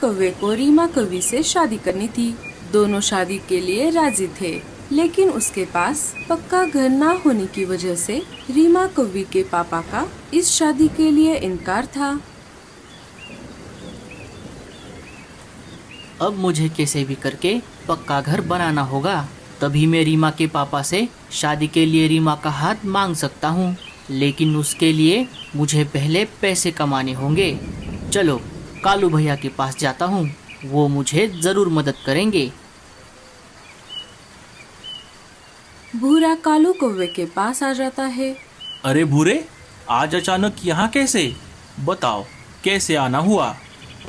कौवे को रीमा कौवी से शादी करनी थी। दोनों शादी के लिए राजी थे, लेकिन उसके पास पक्का घर न होने की वजह से रीमा कौवी के पापा का इस शादी के लिए इनकार था। अब मुझे कैसे भी करके पक्का घर बनाना होगा, तभी मैं रीमा के पापा से शादी के लिए रीमा का हाथ मांग सकता हूँ। लेकिन उसके लिए मुझे पहले पैसे कमाने होंगे। चलो कालू भैया के पास जाता हूँ, वो मुझे ज़रूर मदद करेंगे। भूरा कालू कौवे के पास आ जाता है। अरे भूरे, आज अचानक यहाँ कैसे? बताओ कैसे आना हुआ?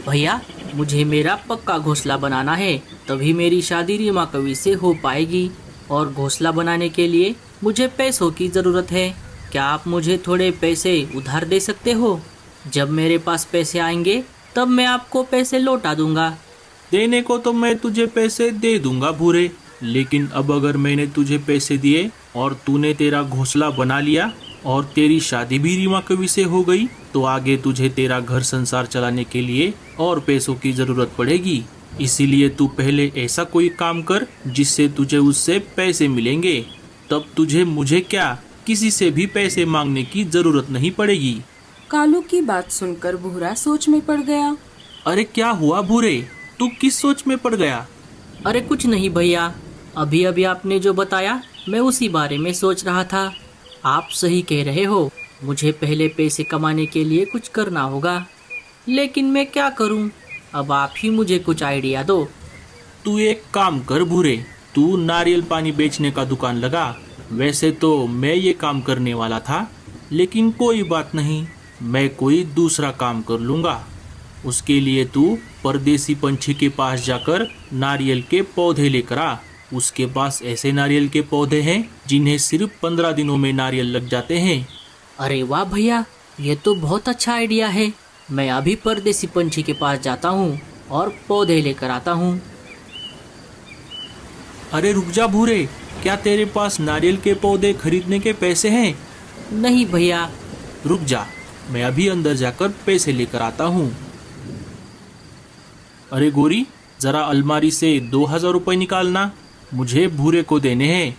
भैया, मुझे मेरा पक्का घोंसला बनाना है, तभी मेरी शादी रीमा कौवी से हो पाएगी। और घोंसला बनाने के लिए मुझे पैसों की ज़रूरत है। क्या आप मुझे थोड़े पैसे उधार दे सकते हो? जब मेरे पास पैसे आएंगे तब मैं आपको पैसे लौटा दूंगा। देने को तो मैं तुझे पैसे दे दूंगा भूरे, लेकिन अब अगर मैंने तुझे पैसे दिए और तूने तेरा घोंसला बना लिया और तेरी शादी भी रीमा कौवी से हो गई, तो आगे तुझे तेरा घर संसार चलाने के लिए और पैसों की जरूरत पड़ेगी। इसीलिए तू पहले ऐसा कोई काम कर जिससे तुझे उससे पैसे मिलेंगे, तब तुझे मुझे क्या किसी से भी पैसे मांगने की जरूरत नहीं पड़ेगी। कालू की बात सुनकर भूरा सोच में पड़ गया। अरे क्या हुआ भूरे, तू किस सोच में पड़ गया? अरे कुछ नहीं भैया, अभी अभी आपने जो बताया मैं उसी बारे में सोच रहा था। आप सही कह रहे हो, मुझे पहले पैसे कमाने के लिए कुछ करना होगा, लेकिन मैं क्या करूं? अब आप ही मुझे कुछ आइडिया दो। तू एक काम कर भूरे, तू नारियल पानी बेचने का दुकान लगा। वैसे तो मैं ये काम करने वाला था, लेकिन कोई बात नहीं, मैं कोई दूसरा काम कर लूँगा। उसके लिए तू परदेसी पंछी के पास जाकर नारियल के पौधे लेकर आ। उसके पास ऐसे नारियल के पौधे हैं जिन्हें सिर्फ 15 दिनों में नारियल लग जाते हैं। अरे वाह भैया, ये तो बहुत अच्छा आइडिया है। मैं अभी परदेसी पंछी के पास जाता हूँ और पौधे लेकर आता हूँ। अरे रुक जा भूरे, क्या तेरे पास नारियल के पौधे खरीदने के पैसे हैं? नहीं भैया। रुक जा, मैं अभी अंदर जाकर पैसे लेकर आता हूँ। अरे गोरी, जरा अलमारी से 2000 रुपये निकालना, मुझे भूरे को देने हैं।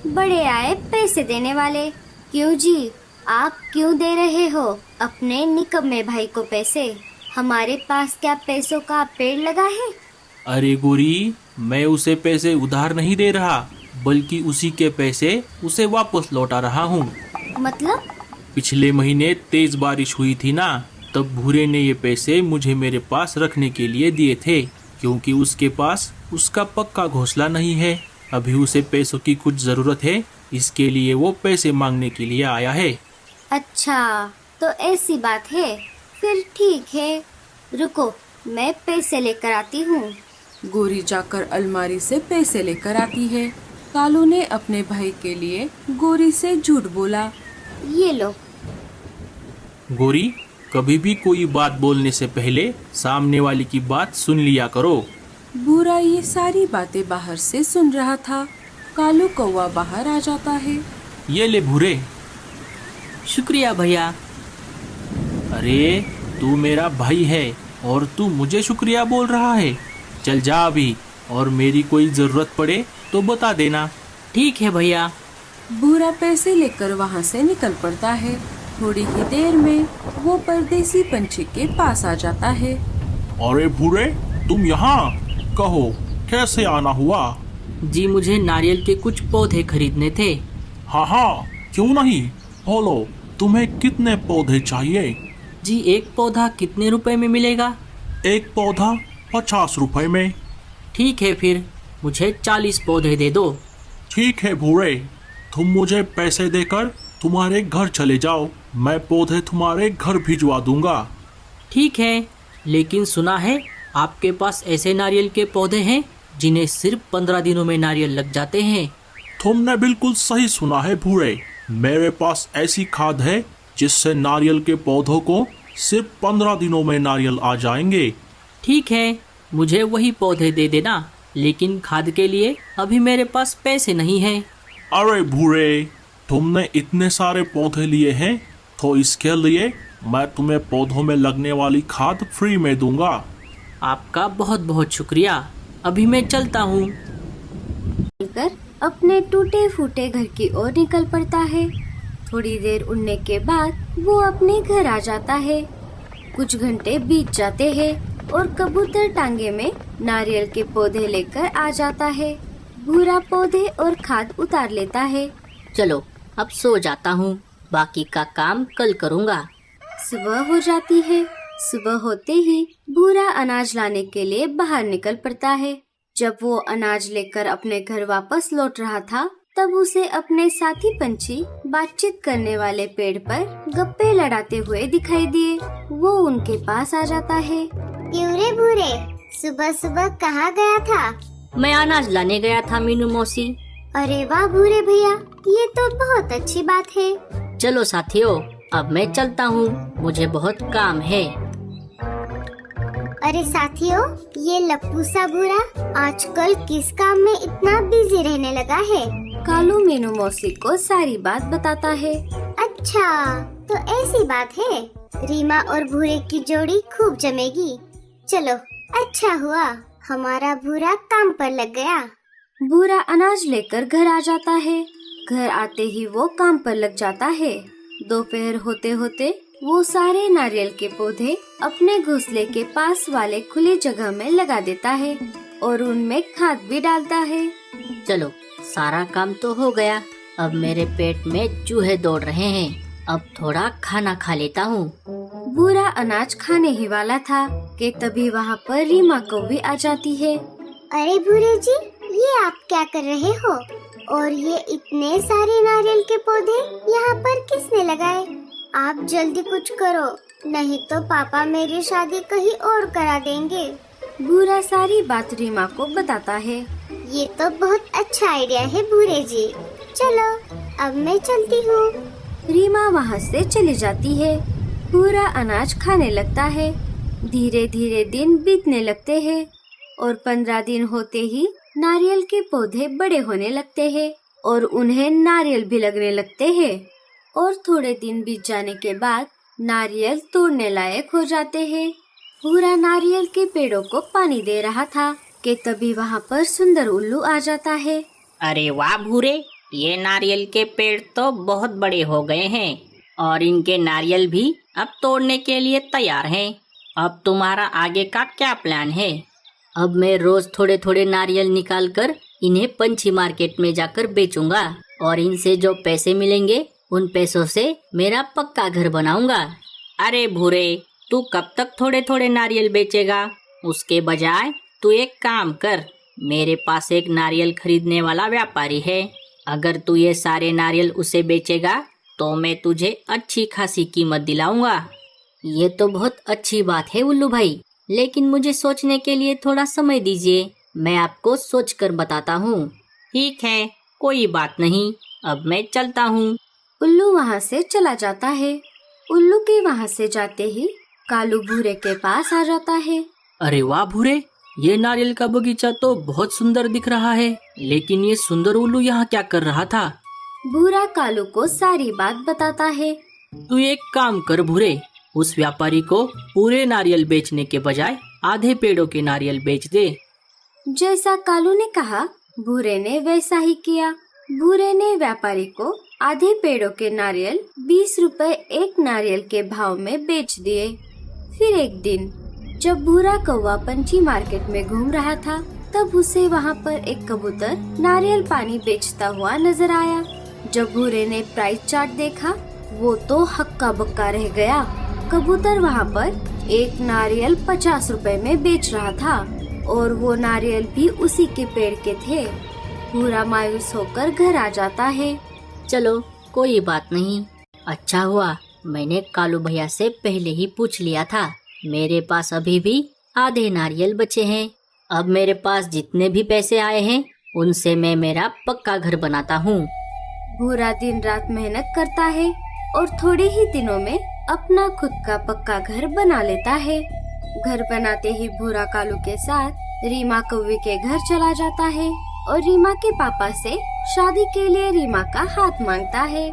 बड़े आए पैसे देने वाले। क्यों जी, आप क्यों दे रहे हो अपने निकम्मे भाई को पैसे? हमारे पास क्या पैसों का पेड़ लगा है? अरे गोरी, मैं उसे पैसे उधार नहीं दे रहा, बल्कि उसी के पैसे उसे वापस लौटा रहा हूँ। मतलब? पिछले महीने तेज बारिश हुई थी ना, तब भूरे ने ये पैसे मुझे मेरे पास रखने के लिए दिए थे, क्योंकि उसके पास उसका पक्का घोंसला नहीं है। अभी उसे पैसों की कुछ जरूरत है, इसके लिए वो पैसे मांगने के लिए आया है। अच्छा, तो ऐसी बात है, फिर ठीक है, रुको मैं पैसे लेकर आती हूँ। गोरी जाकर अलमारी से पैसे लेकर आती है। कालू ने अपने भाई के लिए गोरी से झूठ बोला। ये लो। गोरी, कभी भी कोई बात बोलने से पहले सामने वाले की बात सुन लिया करो। भूरा ये सारी बातें बाहर से सुन रहा था। कालू कौवा बाहर आ जाता है। ये ले भूरे। शुक्रिया भैया। अरे तू मेरा भाई है और तू मुझे शुक्रिया बोल रहा है? चल जा अभी, और मेरी कोई जरूरत पड़े तो बता देना। ठीक है भैया। भूरा पैसे लेकर वहाँ से निकल पड़ता है। थोड़ी ही देर में वो परदेसी पंछी के पास आ जाता है। अरे भूरे, तुम यहाँ? कहो कैसे आना हुआ? जी, मुझे नारियल के कुछ पौधे खरीदने थे। हाँ हाँ, क्यों नहीं, बोलो तुम्हें कितने पौधे चाहिए? जी, एक पौधा कितने रुपए में मिलेगा? एक पौधा 50 रुपए में। ठीक है, फिर मुझे 40 पौधे दे दो। ठीक है भूरे, तुम मुझे पैसे देकर तुम्हारे घर चले जाओ, मैं पौधे तुम्हारे घर भिजवा दूंगा। ठीक है, लेकिन सुना है आपके पास ऐसे नारियल के पौधे हैं जिन्हें सिर्फ 15 दिनों में नारियल लग जाते हैं। तुमने बिल्कुल सही सुना है भूरे, मेरे पास ऐसी खाद है जिससे नारियल के पौधों को सिर्फ 15 दिनों में नारियल आ जाएंगे। ठीक है, मुझे वही पौधे दे देना, लेकिन खाद के लिए अभी मेरे पास पैसे नहीं है। अरे भूरे, तुमने इतने सारे पौधे लिए हैं तो इसके लिए मैं तुम्हें पौधों में लगने वाली खाद फ्री में दूंगा। आपका बहुत बहुत शुक्रिया। अभी मैं चलता हूँ। कर अपने टूटे फूटे घर की ओर निकल पड़ता है। थोड़ी देर उड़ने के बाद वो अपने घर आ जाता है। कुछ घंटे बीत जाते हैं और कबूतर टांगे में नारियल के पौधे लेकर आ जाता है। भूरा पौधे और खाद उतार लेता है। चलो अब सो जाता हूँ, बाकी का काम कल करूँगा। सुबह हो जाती है। सुबह होते ही भूरा अनाज लाने के लिए बाहर निकल पड़ता है। जब वो अनाज लेकर अपने घर वापस लौट रहा था, तब उसे अपने साथी पंछी बातचीत करने वाले पेड़ पर गप्पे लड़ाते हुए दिखाई दिए। वो उनके पास आ जाता है। क्यों रे भूरे, सुबह सुबह कहाँ गया था? मैं अनाज लाने गया था मीनू मौसी। अरे वाह भूरे भैया, ये तो बहुत अच्छी बात है। चलो साथियों, अब मैं चलता हूँ, मुझे बहुत काम है। अरे साथियों, ये लप्पू सा भूरा आजकल किस काम में इतना बिजी रहने लगा है? कालू मीनू मौसी को सारी बात बताता है। अच्छा, तो ऐसी बात है। रीमा और भूरे की जोड़ी खूब जमेगी। चलो, अच्छा हुआ हमारा भूरा काम पर लग गया। भूरा अनाज लेकर घर आ जाता है। घर आते ही वो काम पर लग जाता है। दोपहर होते होते वो सारे नारियल के पौधे अपने घोंसले के पास वाले खुली जगह में लगा देता है और उनमें खाद भी डालता है। चलो, सारा काम तो हो गया। अब मेरे पेट में चूहे दौड़ रहे हैं। अब थोड़ा खाना खा लेता हूँ। भूरा अनाज खाने ही वाला था कि तभी वहाँ पर रीमा कौवी आ जाती है। अरे भूरे जी, ये आप क्या कर रहे हो? और ये इतने सारे नारियल के पौधे यहाँ पर किसने लगाए? आप जल्दी कुछ करो, नहीं तो पापा मेरी शादी कहीं और करा देंगे। भूरा सारी बात रीमा को बताता है। ये तो बहुत अच्छा आइडिया है भूरे जी। चलो, अब मैं चलती हूँ। रीमा वहाँ से चली जाती है। भूरा अनाज खाने लगता है। धीरे धीरे दिन बीतने लगते हैं और 15 दिन होते ही नारियल के पौधे बड़े होने लगते हैं और उन्हें नारियल भी लगने लगते हैं। और थोड़े दिन बीत जाने के बाद नारियल तोड़ने लायक हो जाते हैं। भूरा नारियल के पेड़ों को पानी दे रहा था कि तभी वहाँ पर सुंदर उल्लू आ जाता है। अरे वाह भूरे, ये नारियल के पेड़ तो बहुत बड़े हो गए हैं और इनके नारियल भी अब तोड़ने के लिए तैयार हैं। अब तुम्हारा आगे का क्या प्लान है? अब मैं रोज थोड़े थोड़े नारियल निकाल कर इन्हें पंछी मार्केट में जाकर बेचूंगा और इनसे जो पैसे मिलेंगे उन पैसों से मेरा पक्का घर बनाऊंगा। अरे भूरे, तू कब तक थोड़े थोड़े नारियल बेचेगा? उसके बजाय तू एक काम कर, मेरे पास एक नारियल खरीदने वाला व्यापारी है। अगर तू ये सारे नारियल उसे बेचेगा तो मैं तुझे अच्छी खासी कीमत दिलाऊंगा। ये तो बहुत अच्छी बात है उल्लू भाई, लेकिन मुझे सोचने के लिए थोड़ा समय दीजिए। मैं आपको सोचकर बताता हूँ। ठीक है, कोई बात नहीं, अब मैं चलता हूँ। उल्लू वहाँ से चला जाता है। उल्लू के वहाँ से जाते ही कालू भूरे के पास आ जाता है। अरे वाह भूरे, ये नारियल का बगीचा तो बहुत सुंदर दिख रहा है, लेकिन ये सुंदर उल्लू यहाँ क्या कर रहा था? भूरा कालू को सारी बात बताता है। तू एक काम कर भूरे, उस व्यापारी को पूरे नारियल बेचने के बजाय आधे पेड़ों के नारियल बेच दे। जैसा कालू ने कहा, भूरे ने वैसा ही किया। भूरे ने व्यापारी को आधे पेड़ों के नारियल 20 रुपए एक नारियल के भाव में बेच दिए। फिर एक दिन जब भूरा कौवा पंछी मार्केट में घूम रहा था, तब उसे वहाँ पर एक कबूतर नारियल पानी बेचता हुआ नजर आया। जब भूरे ने प्राइस चार्ट देखा, वो तो हक्का बक्का रह गया। कबूतर वहाँ पर एक नारियल 50 रुपए में बेच रहा था और वो नारियल भी उसी के पेड़ के थे। भूरा मायूस होकर घर आ जाता है। चलो, कोई बात नहीं, अच्छा हुआ मैंने कालू भैया से पहले ही पूछ लिया था। मेरे पास अभी भी आधे नारियल बचे हैं। अब मेरे पास जितने भी पैसे आए हैं उनसे मैं मेरा पक्का घर बनाता हूँ। भूरा दिन रात मेहनत करता है और थोड़े ही दिनों में अपना खुद का पक्का घर बना लेता है। घर बनाते ही भूरा कालू के साथ रीमा कौवी के घर चला जाता है और रीमा के पापा से शादी के लिए रीमा का हाथ मांगता है।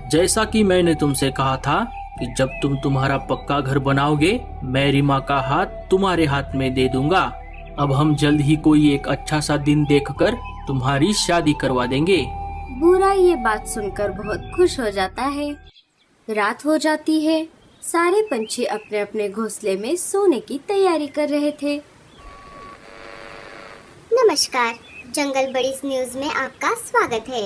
जैसा कि मैंने तुमसे कहा था कि जब तुम तुम्हारा पक्का घर बनाओगे मैं रीमा का हाथ तुम्हारे हाथ में दे दूंगा। अब हम जल्द ही कोई एक अच्छा सा दिन देखकर तुम्हारी शादी करवा देंगे। भूरा ये बात सुनकर बहुत खुश हो जाता है। रात हो जाती है। सारे पंछी अपने अपने घोंसले में सोने की तैयारी कर रहे थे। नमस्कार, जंगल बड़ीस न्यूज में आपका स्वागत है।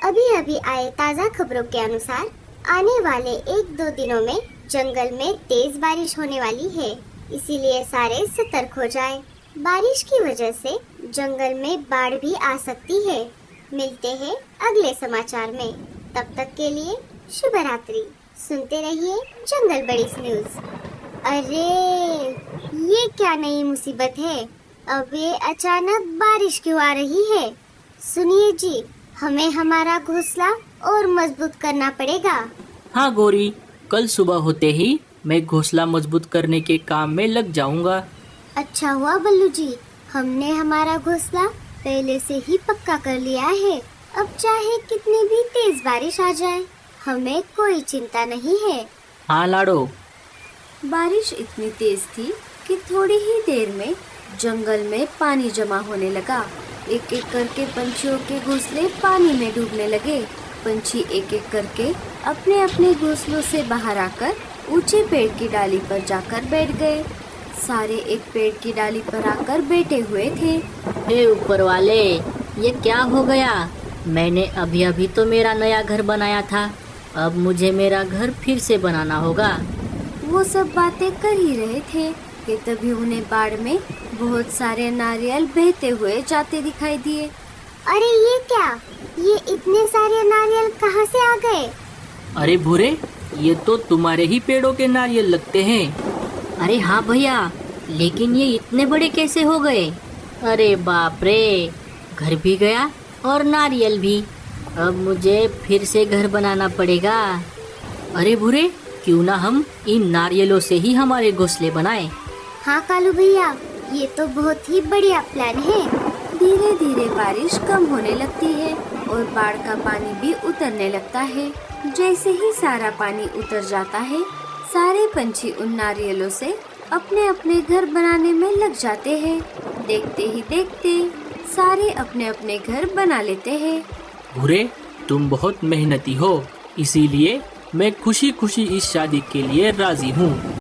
अभी अभी आए ताज़ा खबरों के अनुसार आने वाले 1-2 दिनों में जंगल में तेज बारिश होने वाली है, इसीलिए सारे सतर्क हो जाएं। बारिश की वजह से जंगल में बाढ़ भी आ सकती है। मिलते हैं अगले समाचार में, तब तक के लिए शुभ रात्रि। सुनते रहिए जंगल बड़ीस न्यूज। अरे ये क्या नई मुसीबत है, अब ये अचानक बारिश क्यों आ रही है? सुनिए जी, हमें हमारा घोंसला और मजबूत करना पड़ेगा। हाँ गौरी, कल सुबह होते ही मैं घोंसला मजबूत करने के काम में लग जाऊंगा। अच्छा हुआ बल्लू जी, हमने हमारा घोंसला पहले से ही पक्का कर लिया है। अब चाहे कितनी भी तेज बारिश आ जाए, हमें कोई चिंता नहीं है। हाँ लाडो। बारिश इतनी तेज थी कि थोड़ी ही देर में जंगल में पानी जमा होने लगा। एक एक करके पंछियों के घोंसले पानी में डूबने लगे। पंछी एक एक करके अपने अपने घोंसलों से बाहर आकर ऊंचे पेड़ की डाली पर जाकर बैठ गए। सारे एक पेड़ की डाली पर आकर बैठे हुए थे। हे ऊपर वाले, ये क्या हो गया? मैंने अभी अभी तो मेरा नया घर बनाया था, अब मुझे मेरा घर फिर से बनाना होगा। वो सब बातें कर ही रहे थे कि तभी उन्हें बाढ़ में बहुत सारे नारियल बहते हुए जाते दिखाई दिए। अरे ये क्या, ये इतने सारे नारियल कहाँ से आ गए? अरे भूरे, ये तो तुम्हारे ही पेड़ों के नारियल लगते हैं। अरे हाँ भैया, लेकिन ये इतने बड़े कैसे हो गए? अरे बाप रे, घर भी गया और नारियल भी। अब मुझे फिर से घर बनाना पड़ेगा। अरे भूरे, क्यों ना हम इन नारियलों से ही हमारे घोंसले बनाएं? हाँ कालू भैया, ये तो बहुत ही बढ़िया प्लान है। धीरे धीरे बारिश कम होने लगती है और बाढ़ का पानी भी उतरने लगता है। जैसे ही सारा पानी उतर जाता है, सारे पंछी उन नारियलों से अपने अपने घर बनाने में लग जाते हैं। देखते ही देखते सारे अपने अपने घर बना लेते हैं। भूरे, तुम बहुत मेहनती हो, इसीलिए मैं खुशी खुशी इस शादी के लिए राजी हूँ।